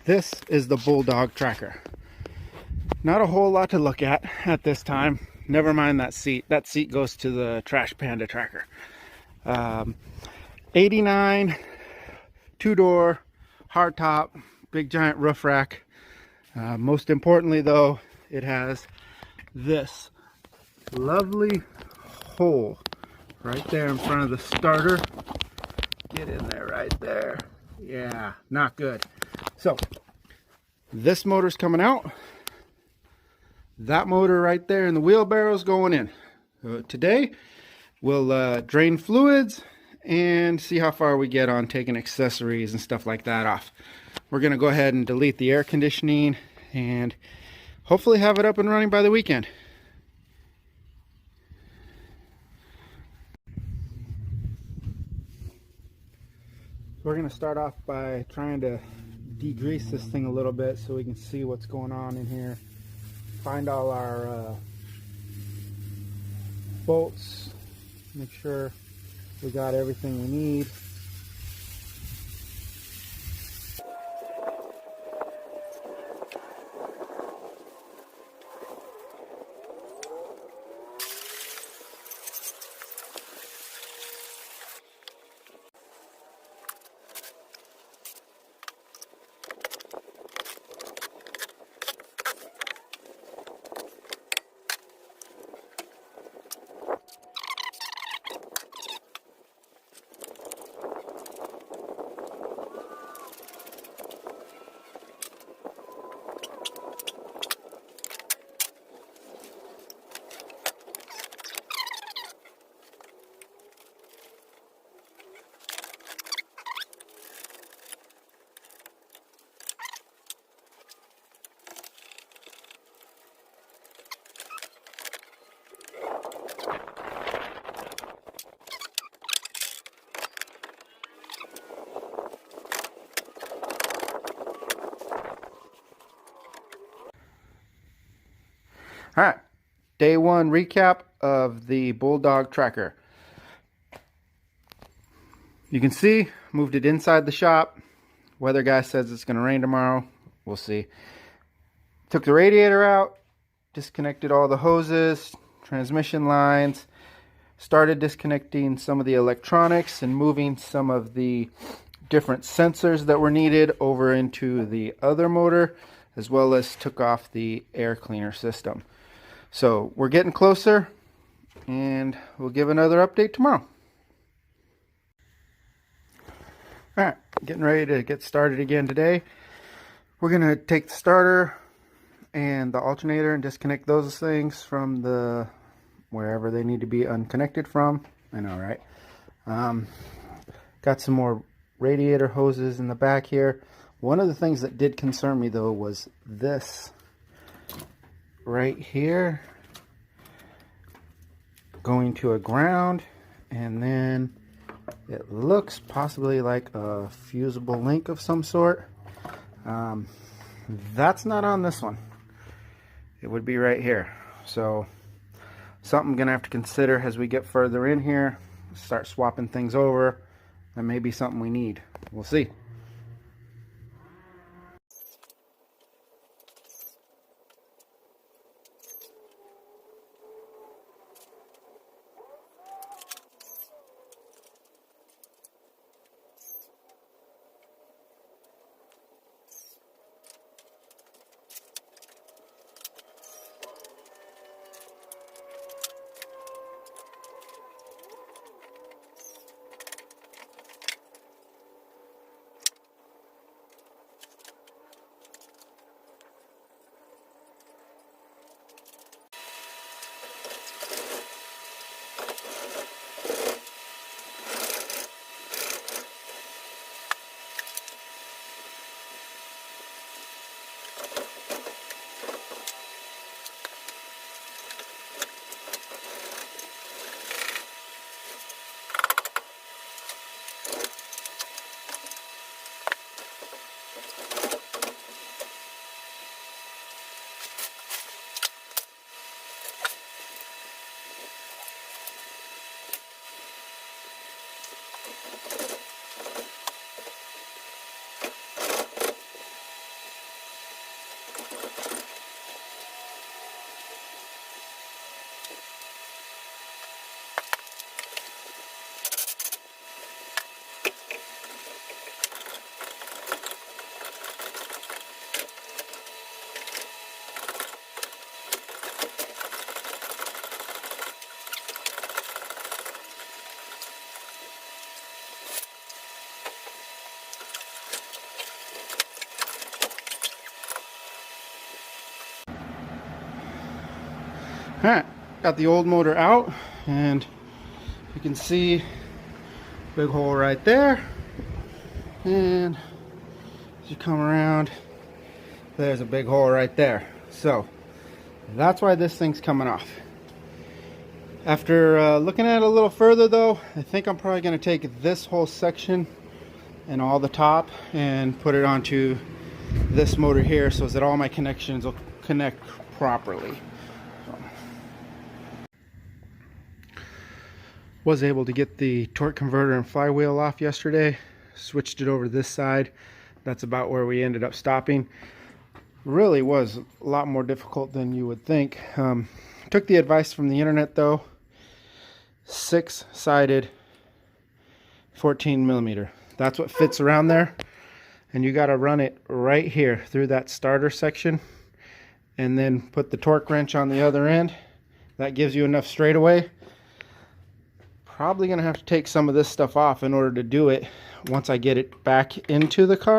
This is the Bulldog tracker. Not a whole lot to look at this time. Never mind that seat. That seat goes to the Trash Panda tracker. 89, two-door, hardtop, big giant roof rack. Most importantly though, it has this lovely hole right there in front of the starter. Get in there right there. Yeah, not good. So this motor's coming out. That motor right there in the wheelbarrow's going in. Today we'll drain fluids and see how far we get on taking accessories and stuff like that off. We're gonna go ahead and delete the air conditioning and hopefully have it up and running by the weekend. We're going to start off by trying to degrease this thing a little bit so we can see what's going on in here. Find all our bolts, make sure we got everything we need. All right, day one recap of the Bulldog tracker. You can see, moved it inside the shop. Weather guy says it's going to rain tomorrow. We'll see. Took the radiator out, disconnected all the hoses, transmission lines, started disconnecting some of the electronics and moving some of the different sensors that were needed over into the other motor, as well as took off the air cleaner system. So we're getting closer, and we'll give another update tomorrow. All right, getting ready to get started again today. We're going to take the starter and the alternator and disconnect those things from the wherever they need to be unconnected from. I know, right? Got some more radiator hoses in the back here. One of the things that did concern me though was this right here going to a ground, and then it looks possibly like a fusible link of some sort. That's not on this one. It would be right here. So something I'm gonna have to consider as we get further in here, start swapping things over. That may be something we need. We'll see. Alright, got the old motor out, and you can see big hole right there, and as you come around, there's a big hole right there. So that's why this thing's coming off. After looking at it a little further though, I think I'm probably going to take this whole section and all the top and put it onto this motor here so that all my connections will connect properly. Was able to get the torque converter and flywheel off yesterday. Switched it over to this side. That's about where we ended up stopping. Really was a lot more difficult than you would think. Took the advice from the internet though. 6-sided 14 millimeter. That's what fits around there. And you got to run it right here through that starter section and then put the torque wrench on the other end. That gives you enough straightaway. Probably gonna have to take some of this stuff off in order to do it once I get it back into the car.